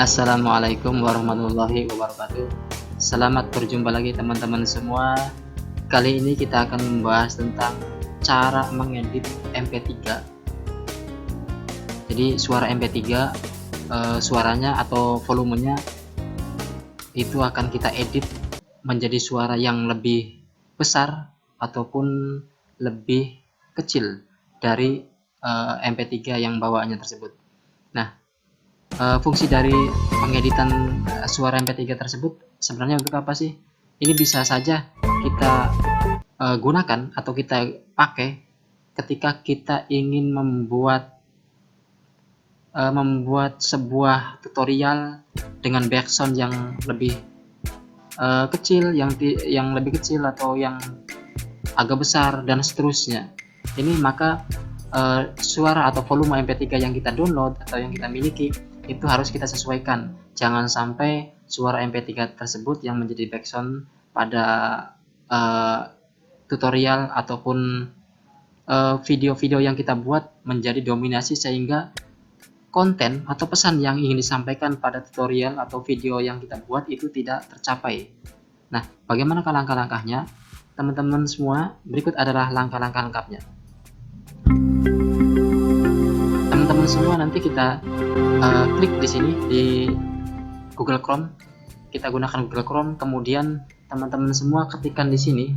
Assalamualaikum warahmatullahi wabarakatuh. Selamat berjumpa lagi teman-teman semua. Kali ini kita akan membahas tentang cara mengedit MP3. Jadi suara MP3, suaranya atau volumenya itu akan kita edit menjadi suara yang lebih besar ataupun lebih kecil dari MP3 yang bawaannya tersebut. Nah, fungsi dari pengeditan suara MP3 tersebut sebenarnya untuk apa sih? Ini bisa saja kita gunakan atau kita pakai ketika kita ingin membuat sebuah tutorial dengan background yang lebih kecil, yang lebih kecil atau yang agak besar dan seterusnya. Ini maka suara atau volume MP3 yang kita download atau yang kita miliki itu harus kita sesuaikan. Jangan sampai suara MP3 tersebut yang menjadi background pada tutorial ataupun video-video yang kita buat menjadi dominasi, sehingga konten atau pesan yang ingin disampaikan pada tutorial atau video yang kita buat itu tidak tercapai. Nah, bagaimana langkah-langkahnya? Teman-teman semua, berikut adalah langkah-langkah lengkapnya. Teman-teman semua, nanti kita klik di sini di Google Chrome. Kita gunakan Google Chrome, kemudian teman-teman semua ketikkan di sini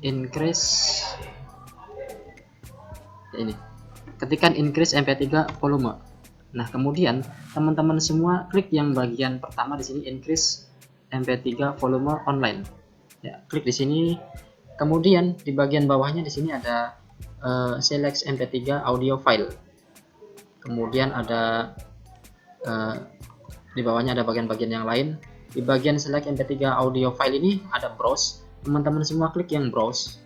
increase ini. Ketikkan increase MP3 volume. Nah, kemudian teman-teman semua klik yang bagian pertama di sini, increase MP3 volume online. Ya, klik di sini. Kemudian di bagian bawahnya di sini ada select MP3 audio file. Kemudian ada di bawahnya ada bagian-bagian yang lain. Di bagian select MP3 audio file ini ada browse. Teman-teman semua klik yang browse.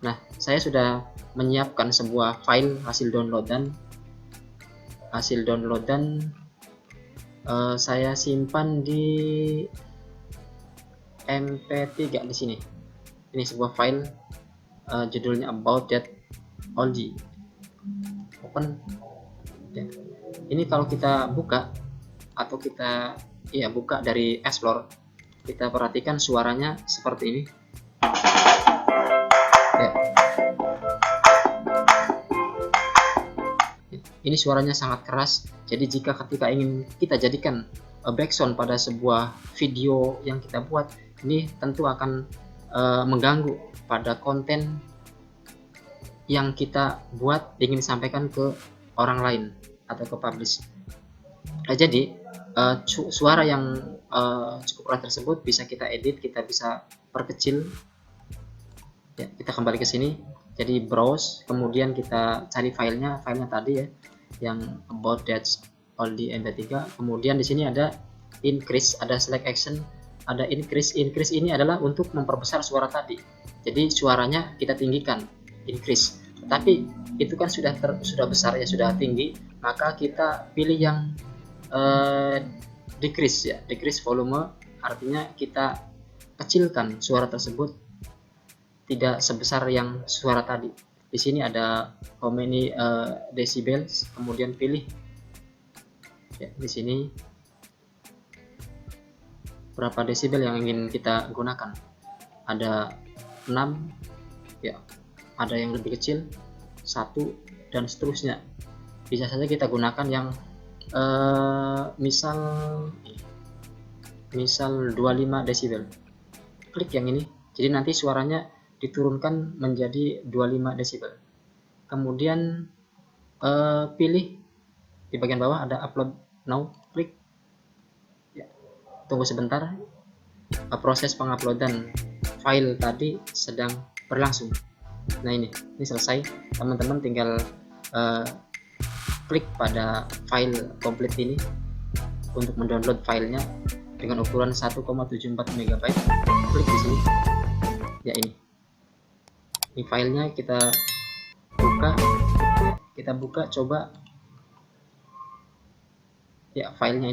Nah, saya sudah menyiapkan sebuah file hasil downloadan. Saya simpan di MP3 di sini. Ini sebuah file judulnya about.olg. Open. Ya. Ini kalau kita buka atau kita buka dari Explore, kita perhatikan suaranya seperti ini. Ya. Ini suaranya sangat keras. Jadi jika ketika ingin kita jadikan background pada sebuah video yang kita buat, ini tentu akan mengganggu pada konten yang kita buat ingin disampaikan ke orang lain atau ke publish. Jadi suara yang cukup keras tersebut bisa kita edit, kita bisa perkecil. Ya, kita kembali ke sini. Jadi browse, kemudian kita cari filenya tadi ya, yang about.olg MP3. Kemudian di sini ada increase, ada select action, ada increase. Increase ini adalah untuk memperbesar suara tadi. Jadi suaranya kita tinggikan, increase. Tapi itu kan sudah besar ya, sudah tinggi, maka kita pilih yang decrease ya, decrease volume, artinya kita kecilkan suara tersebut tidak sebesar yang suara tadi. Di sini ada how many decibels, kemudian pilih ya, di sini berapa desibel yang ingin kita gunakan. Ada 6 ya, ada yang lebih kecil, 1, dan seterusnya. Bisa saja kita gunakan yang misal 25 desibel. Klik yang ini, jadi nanti suaranya diturunkan menjadi 25 desibel. Kemudian pilih di bagian bawah ada upload now, klik ya. Tunggu sebentar, proses penguploadan file tadi sedang berlangsung. Nah, ini selesai. Teman-teman tinggal klik pada file komplit ini untuk mendownload filenya dengan ukuran 1,74 MB. Klik di sini ya, ini filenya kita buka, coba ya, filenya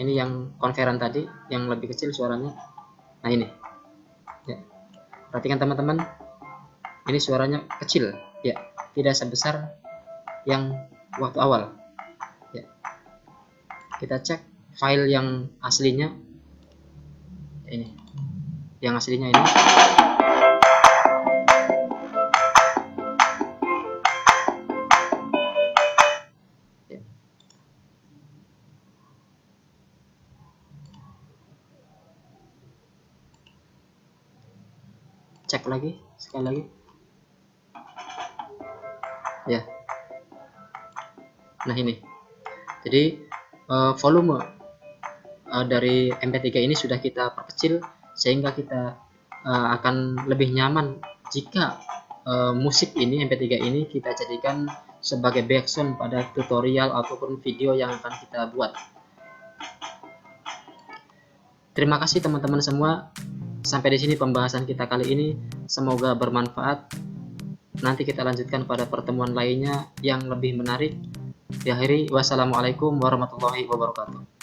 ini yang konferan tadi yang lebih kecil suaranya. Nah, ini ya, perhatikan teman-teman, ini suaranya kecil. Ya, tidak sebesar yang waktu awal. Ya, kita cek file yang aslinya ini, yang aslinya ini. Ya. Cek lagi, sekali lagi. Ya, nah ini. Jadi volume dari MP3 ini sudah kita perkecil sehingga kita akan lebih nyaman jika musik ini, MP3 ini kita jadikan sebagai background pada tutorial ataupun video yang akan kita buat. Terima kasih teman-teman semua. Sampai di sini pembahasan kita kali ini. Semoga bermanfaat. Nanti kita lanjutkan pada pertemuan lainnya yang lebih menarik. Diakhiri, wassalamualaikum warahmatullahi wabarakatuh.